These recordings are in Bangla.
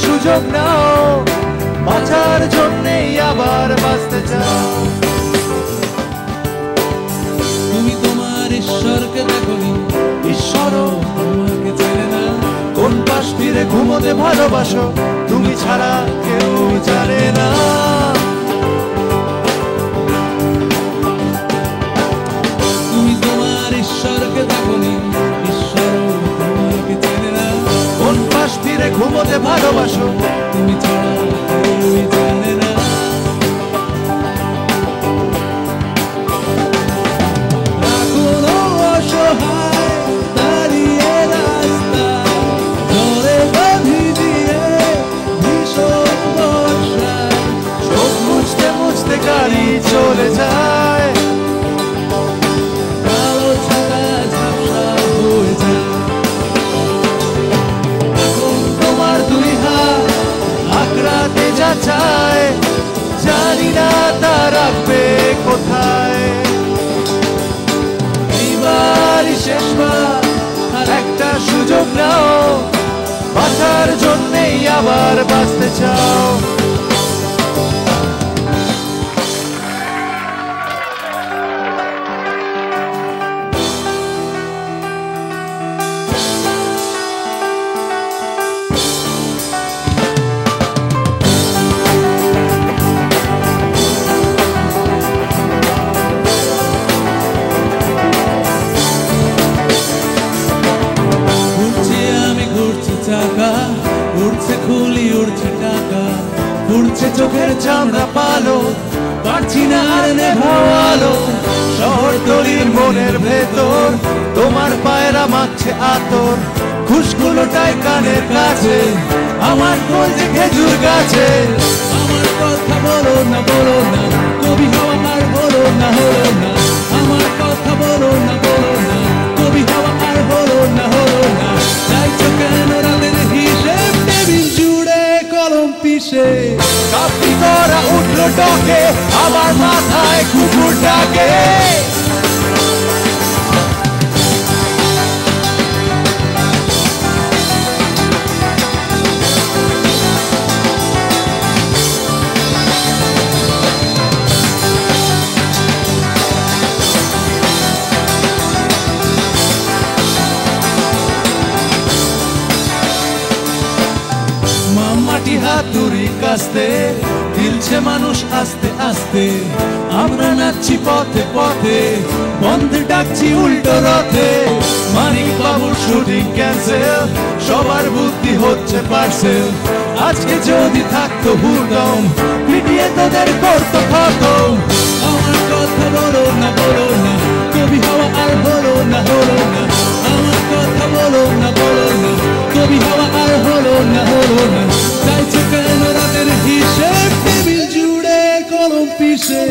সুযোগ নাও, বাঁচার জন্যেই আবার বাঁচতে চাও। তুমি তোমার ঈশ্বরকে দেখোনি, ঈশ্বরও তোমাকে চেনে না। কোন পাশ ফিরে ঘুমোতে ভালোবাসো, তুমি ছাড়া কেউ জানে না। তুমি তোমার ঈশ্বরকে দেখোনি, ঈশ্বরও তোমাকে চেনে না। কোন পাশ ফিরে ঘুমোতে ভালোবাসো, তুমি ছাড়া কেউ জানে না। এখনো অসহায় দাঁড়িয়ে রাস্তায়, ঝড়ে বাঁধি দিয়ে ভীষণ বর্ষায়। চোখ মুছতে মুছতে গাড়ি চলে যায়, কালো ছাতা ঝাপসা হয়ে যায়। এখন তোমার দুই হাত আঁকড়াতে যা চায়, জানি না তা রাখবে কোথায়। এইবারই শেষবার, আর একটা সুযোগ নাও, বাঁচার জন্যেই আবার বাঁচতে চাও। চাকা উড়ছে, খুলি উড়ছে টাকা, উড়ছে চোখের চামড়া পালো, পারছি না আর নেভালো। শহরতলির মনের ভেতর তোমার পায়রা মাখছে আতর, খুশগুলোটাই কানের কাছে, আমার কলজে খেজুর গাছে। আমার কথা বলো না, বলো না, কবি হওয়া আর হলো না, হলো না। আমার কথা বলো না, বলো না, কবি হওয়া আর হলো না, হলো না। চাইছো কেন রাতের হিসেব, টেবিল জুড়ে কলম পিষে। কাপড়ি করা উঠলো ডকে, আমার মাথায় কুকুর ডাকে। মাটি হাতুড়ি কাস্তে দিলছে মানুষ আস্তে আস্তে, আমরা নাচছি পথে পথে, বন্ধ ডাকছি উল্টো রথে। মানিক বাবুর শুটিং ক্যান্সেল, সবার বুদ্ধি হচ্ছে পার্সেল। আজকে যদি থাকতো হুড়দম, পিটিয়ে তোদের করতো খতম। আমার কথা বলো না, বলো না, কবি হওয়া আর হলো না, হলো না। আমার কথা বলো না, বলো না, কবি হওয়া আর হলো না, হলো না। চাইছো কেন রাতের হিসেব, টেবিল জুড়ে কলম পিষে।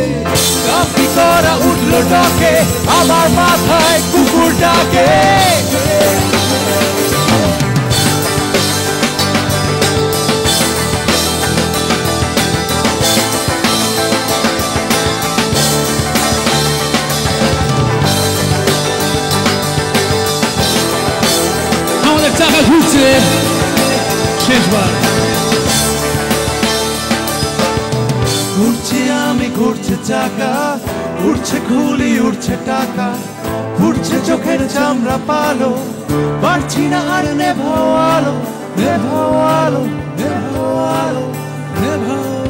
কাপড়ি করা উঠলো ডকে, আমার মাথায় কুকুর ডাকে। ট্রেনের চাকা ঘুরছে শেষবার। ঘুরছি আমি, ঘুরছে চাকা, উঠছে খুলি, উঠছে টাকা, ঘুরছে চোখের চামড়া পালো, পারছি না আর নেভাও আলো, নেভাও আলো, নেভাও আলো, নেভাও